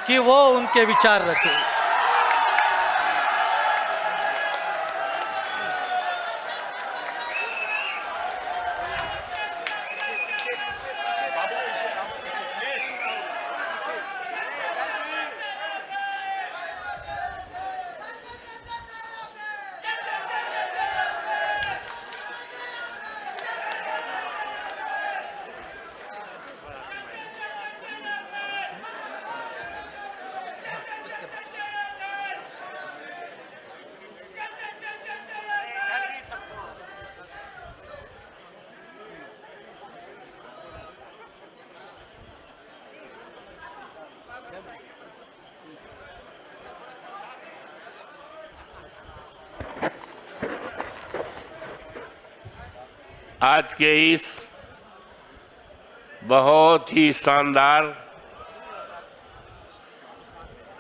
कि वो उनके विचार रखें। आज के इस बहुत ही शानदार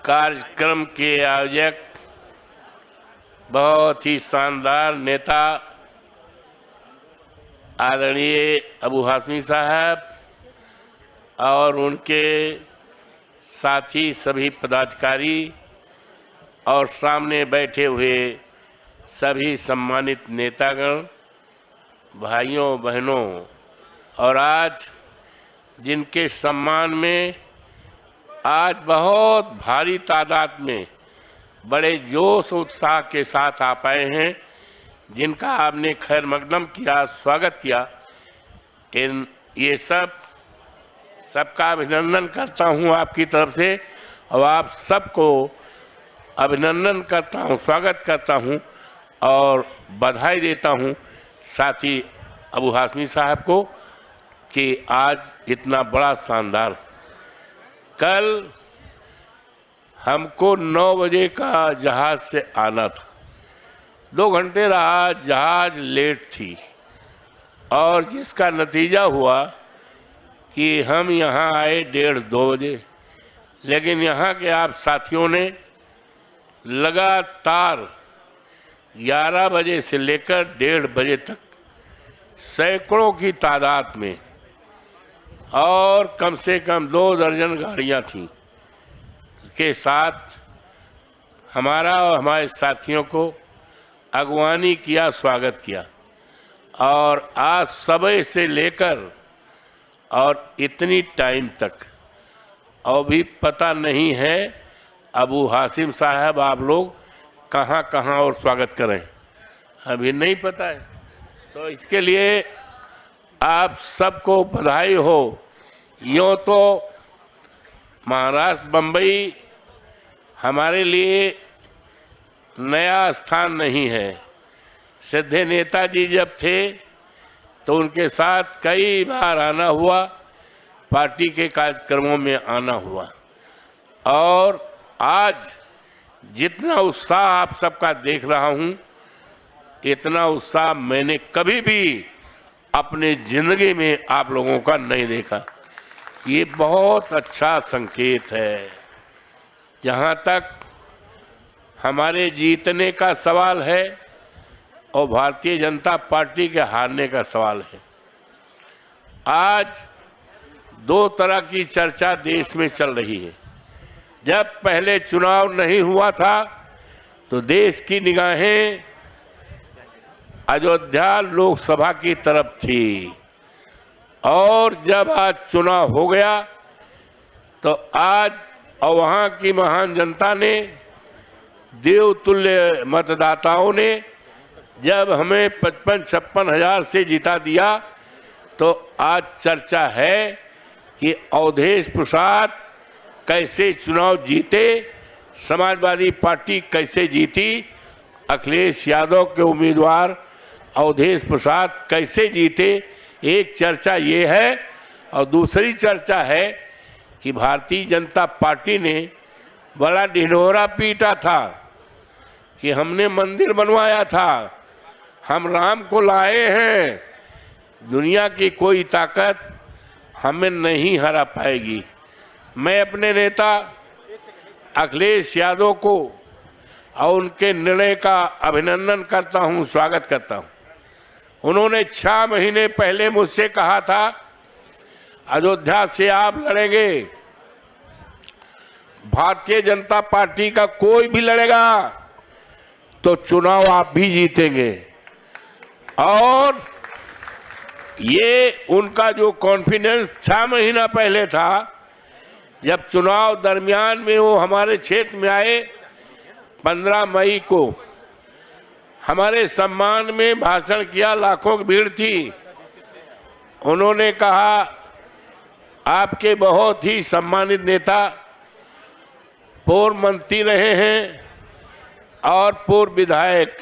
कार्यक्रम के आयोजक, बहुत ही शानदार नेता आदरणीय अबू हाशमी साहब और उनके साथी सभी पदाधिकारी और सामने बैठे हुए सभी सम्मानित नेतागण, भाइयों बहनों, और आज जिनके सम्मान में आज बहुत भारी तादाद में बड़े जोश उत्साह के साथ आ पाए हैं, जिनका आपने खैर मकदम किया, स्वागत किया, ये सबका अभिनंदन करता हूं आपकी तरफ से और आप सबको अभिनंदन करता हूं, स्वागत करता हूं और बधाई देता हूं साथी अबू हाशमी साहब को कि आज इतना बड़ा शानदार। कल हमको 9 बजे का जहाज से आना था, 2 घंटे रहा, जहाज लेट थी और जिसका नतीजा हुआ कि हम यहाँ आए 1:30-2 बजे, लेकिन यहाँ के आप साथियों ने लगातार 11 बजे से लेकर 1:30 बजे तक सैकड़ों की तादाद में और कम से कम 2 दर्जन गाड़ियां थीं के साथ हमारा और हमारे साथियों को अगवानी किया, स्वागत किया। और आज सुबह से लेकर और इतनी टाइम तक और भी पता नहीं है अबू हाशिम साहब आप लोग कहाँ कहाँ और स्वागत करें, अभी नहीं पता है। तो इसके लिए आप सबको बधाई हो। यूँ तो महाराष्ट्र, बम्बई हमारे लिए नया स्थान नहीं है। सीधे नेताजी जब थे तो उनके साथ कई बार आना हुआ, पार्टी के कार्यक्रमों में आना हुआ, और आज जितना उत्साह आप सबका देख रहा हूं, इतना उत्साह मैंने कभी भी अपने जिंदगी में आप लोगों का नहीं देखा। ये बहुत अच्छा संकेत है। जहां तक हमारे जीतने का सवाल है और भारतीय जनता पार्टी के हारने का सवाल है, आज 2 तरह की चर्चा देश में चल रही है। जब पहले चुनाव नहीं हुआ था तो देश की निगाहें अयोध्या लोकसभा की तरफ थी, और जब आज चुनाव हो गया तो आज और वहाँ की महान जनता ने, देवतुल्य मतदाताओं ने जब हमें 55-56 हजार से जिता दिया, तो आज चर्चा है कि अवधेश प्रसाद कैसे चुनाव जीते, समाजवादी पार्टी कैसे जीती, अखिलेश यादव के उम्मीदवार अवधेश प्रसाद कैसे जीते। एक चर्चा ये है, और दूसरी चर्चा है कि भारतीय जनता पार्टी ने बड़ा ढिंढोरा पीटा था कि हमने मंदिर बनवाया था, हम राम को लाए हैं, दुनिया की कोई ताकत हमें नहीं हरा पाएगी। मैं अपने नेता अखिलेश यादव को और उनके निर्णय का अभिनंदन करता हूं, स्वागत करता हूं। उन्होंने 6 महीने पहले मुझसे कहा था अयोध्या से आप लड़ेंगे, भारतीय जनता पार्टी का कोई भी लड़ेगा तो चुनाव आप भी जीतेंगे। और ये उनका जो कॉन्फिडेंस 6 महीना पहले था, जब चुनाव दरमियान में वो हमारे क्षेत्र में आए 15 मई को, हमारे सम्मान में भाषण किया, लाखों की भीड़ थी। उन्होंने कहा आपके बहुत ही सम्मानित नेता पूर्व मंत्री रहे हैं और पूर्व विधायक।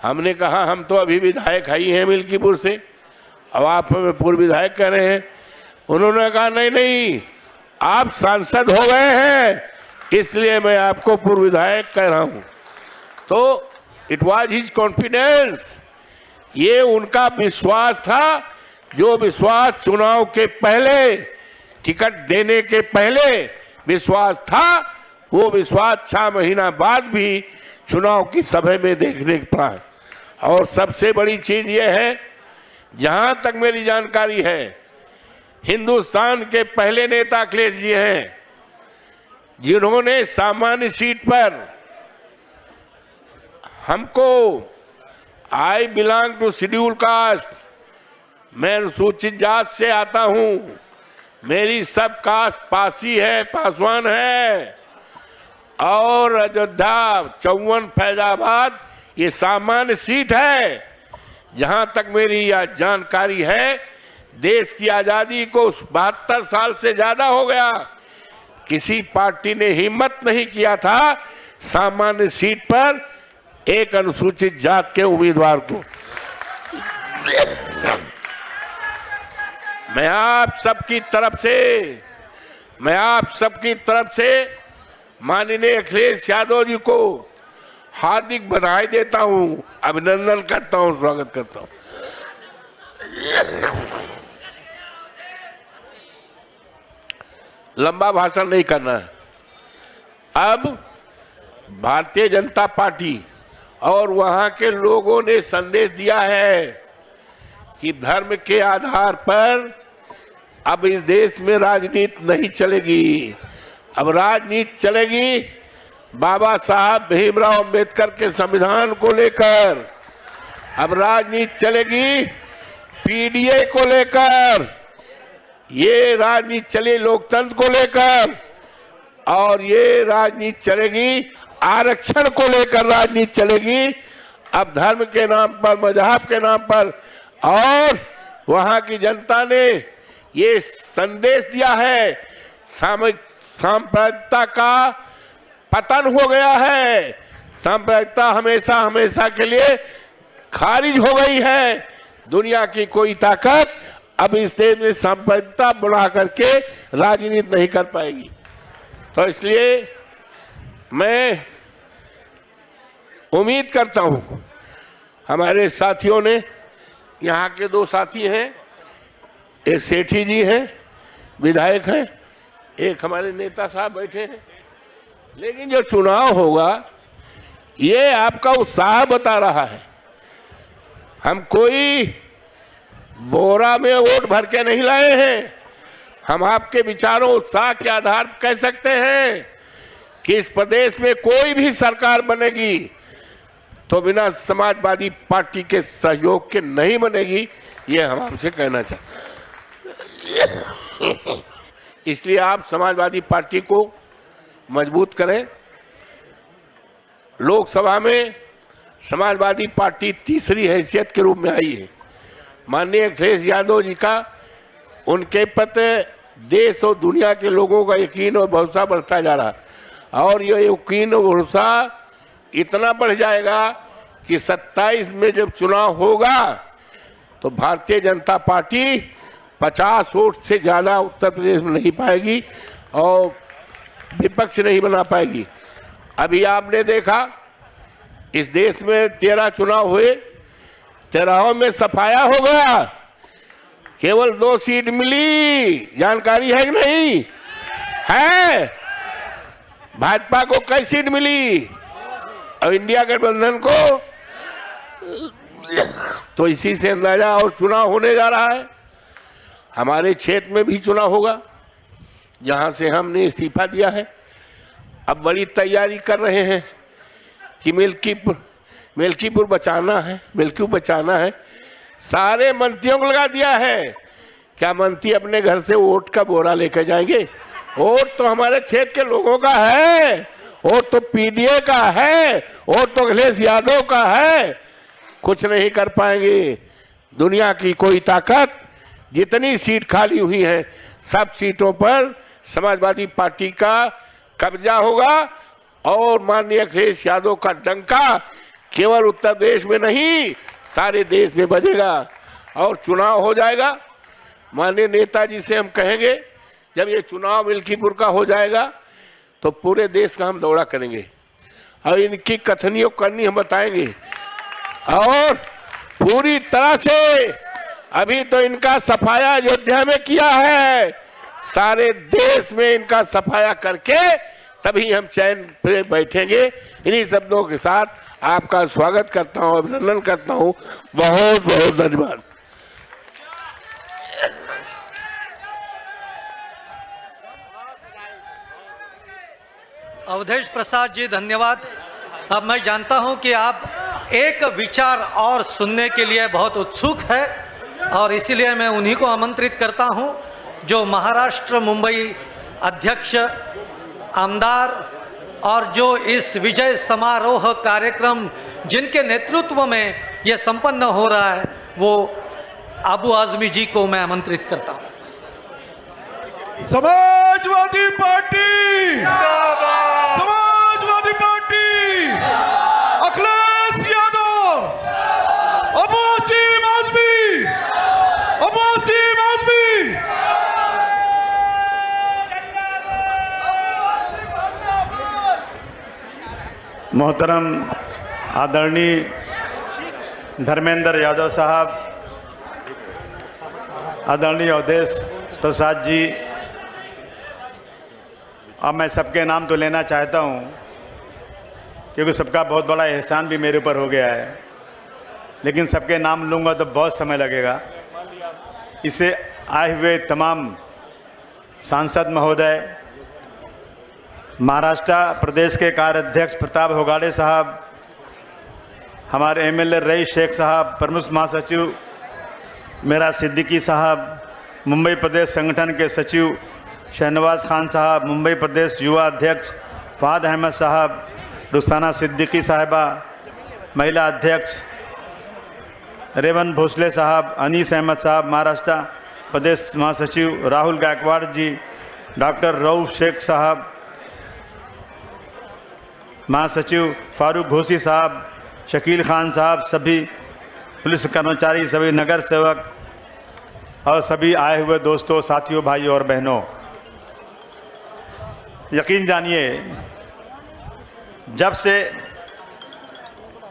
हमने कहा हम तो अभी विधायक ही हैं मिल्कीपुर से, अब आप हमें पूर्व विधायक कह रहे हैं। उन्होंने कहा नहीं नहीं, आप सांसद हो गए हैं इसलिए मैं आपको पूर्व विधायक कह रहा हूं। तो इट वाज हिज कॉन्फिडेंस, ये उनका विश्वास था, जो विश्वास चुनाव के पहले, टिकट देने के पहले विश्वास था, वो विश्वास 6 महीना बाद भी चुनाव की सभा में देखने को पड़ा। और सबसे बड़ी चीज ये है, जहां तक मेरी जानकारी है, हिंदुस्तान के पहले नेता अखिलेश जी हैं जिन्होंने सामान्य सीट पर हमको, I belong to schedule caste, मैं अनुसूचित जात से आता हूं, मेरी सब कास्ट पासी है, पासवान है, और अयोध्या 54 फैजाबाद ये सामान्य सीट है। जहां तक मेरी यह जानकारी है, देश की आजादी को 72 साल से ज्यादा हो गया, किसी पार्टी ने हिम्मत नहीं किया था सामान्य सीट पर एक अनुसूचित जात के उम्मीदवार को। मैं आप सबकी तरफ से माननीय अखिलेश यादव जी को हार्दिक बधाई देता हूं, अभिनंदन करता हूं, स्वागत करता हूं। लंबा भाषण नहीं करना है। अब भारतीय जनता पार्टी और वहां के लोगों ने संदेश दिया है कि धर्म के आधार पर अब इस देश में राजनीति नहीं चलेगी। अब राजनीति चलेगी बाबा साहब भीमराव अंबेडकर के संविधान को लेकर, अब राजनीति चलेगी पीडीए को लेकर, ये राजनीति चले लोकतंत्र को लेकर, और ये राजनीति चलेगी आरक्षण को लेकर, राजनीति चलेगी अब धर्म के नाम पर, मजहब के नाम पर। और वहां की जनता ने ये संदेश दिया है, सांप्रदायिकता का पतन हो गया है, सांप्रदायिकता हमेशा हमेशा के लिए खारिज हो गई है। दुनिया की कोई ताकत अब इस देश में सांप्रदायिकता बढ़ा करके राजनीति नहीं कर पाएगी। तो इसलिए मैं उम्मीद करता हूं, हमारे साथियों ने, यहाँ के 2 साथी हैं, एक सेठी जी हैं, विधायक हैं, एक हमारे नेता साहब बैठे हैं, लेकिन जो चुनाव होगा ये आपका उत्साह बता रहा है। हम कोई बोरा में वोट भर के नहीं लाए हैं, हम आपके विचारों उत्साह के आधार पर कह सकते हैं कि इस प्रदेश में कोई भी सरकार बनेगी तो बिना समाजवादी पार्टी के सहयोग के नहीं बनेगी, ये हम आपसे कहना चाहते। इसलिए आप समाजवादी पार्टी को मजबूत करें। लोकसभा में समाजवादी पार्टी तीसरी हैसियत के रूप में आई है। माननीय अखिलेश यादव जी का, उनके प्रति देश और दुनिया के लोगों का यकीन और भरोसा बढ़ता जा रहा, और ये यकीन और भरोसा इतना बढ़ जाएगा कि 27 में जब चुनाव होगा तो भारतीय जनता पार्टी 50 वोट से ज्यादा उत्तर प्रदेश में नहीं पाएगी और विपक्ष नहीं बना पाएगी। अभी आपने देखा इस देश में 13 चुनाव हुए, 13 में सफाया हो गया, केवल 2 सीट मिली। जानकारी है कि नहीं है? भाजपा को कई सीट मिली और इंडिया गठबंधन को? तो इसी से अंदाजा, और चुनाव होने जा रहा है। हमारे क्षेत्र में भी चुनाव होगा, जहां से हमने इस्तीफा दिया है। अब बड़ी तैयारी कर रहे हैं कि मिल्कीपुर बचाना है, मिल्कीपुर बचाना है। सारे मंत्रियों को लगा दिया है। क्या मंत्री अपने घर से वोट का बोरा लेकर जाएंगे? वोट तो हमारे क्षेत्र के लोगों का है, वोट तो पीडीए का है, वोट तो अखिलेश यादव का है। कुछ नहीं कर पाएंगे। दुनिया की कोई ताकत, जितनी सीट खाली हुई है सब सीटों पर समाजवादी पार्टी का कब्जा होगा और माननीय अखिलेश यादव का डंका केवल उत्तर प्रदेश में नहीं सारे देश में बजेगा और चुनाव हो जाएगा। माननीय नेताजी से हम कहेंगे जब ये चुनाव मिल्कीपुर का हो जाएगा तो पूरे देश का हम दौरा करेंगे और इनकी कथनियों करनी हम बताएंगे और पूरी तरह से अभी तो इनका सफाया अयोध्या में किया है, सारे देश में इनका सफाया करके तभी हम चैन पे बैठेंगे। इन्हीं शब्दों के साथ आपका स्वागत करता हूं, अभिनंदन करता हूं। बहुत बहुत धन्यवाद। अवधेश प्रसाद जी धन्यवाद। अब मैं जानता हूं कि आप एक विचार और सुनने के लिए बहुत उत्सुक है और इसीलिए मैं उन्हीं को आमंत्रित करता हूं जो महाराष्ट्र मुंबई अध्यक्ष आमदार और जो इस विजय समारोह कार्यक्रम जिनके नेतृत्व में यह संपन्न हो रहा है वो अबू आजमी जी को मैं आमंत्रित करता हूं। Samajwadi party, Samajwadi party, Akhilesh Yadav, Abu Azmi, Abu Azmi. मोहतरम आदरणीय धर्मेंद्र यादव साहब, आदरणीय अवधेश प्रसाद जी, अब मैं सबके नाम तो लेना चाहता हूं क्योंकि सबका बहुत बड़ा एहसान भी मेरे ऊपर हो गया है, लेकिन सबके नाम लूँगा तो बहुत समय लगेगा। इसे आए हुए तमाम सांसद महोदय, महाराष्ट्र प्रदेश के कार्याध्यक्ष प्रताप होगाड़े साहब, हमारे एमएलए रईस शेख साहब, प्रमुख महासचिव मेरा सिद्दीकी साहब, मुंबई प्रदेश संगठन के सचिव शहनवाज खान साहब, मुंबई प्रदेश युवा अध्यक्ष फाद अहमद साहब, रुखसाना सिद्दीकी साहिबा, महिला अध्यक्ष रेवन भोसले साहब, अनीस अहमद साहब, महाराष्ट्र प्रदेश महासचिव राहुल गायकवाड़ जी, डॉक्टर रऊफ शेख साहब, महासचिव फारूक घोसी साहब, शकील खान साहब, सभी पुलिस कर्मचारी, सभी नगर सेवक और सभी आए हुए दोस्तों, साथियों, भाइयों और बहनों, यकीन जानिए जब से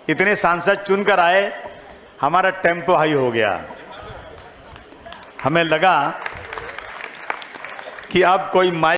इतने सांसद चुनकर आए हमारा टेम्पो हाई हो गया। हमें लगा कि अब कोई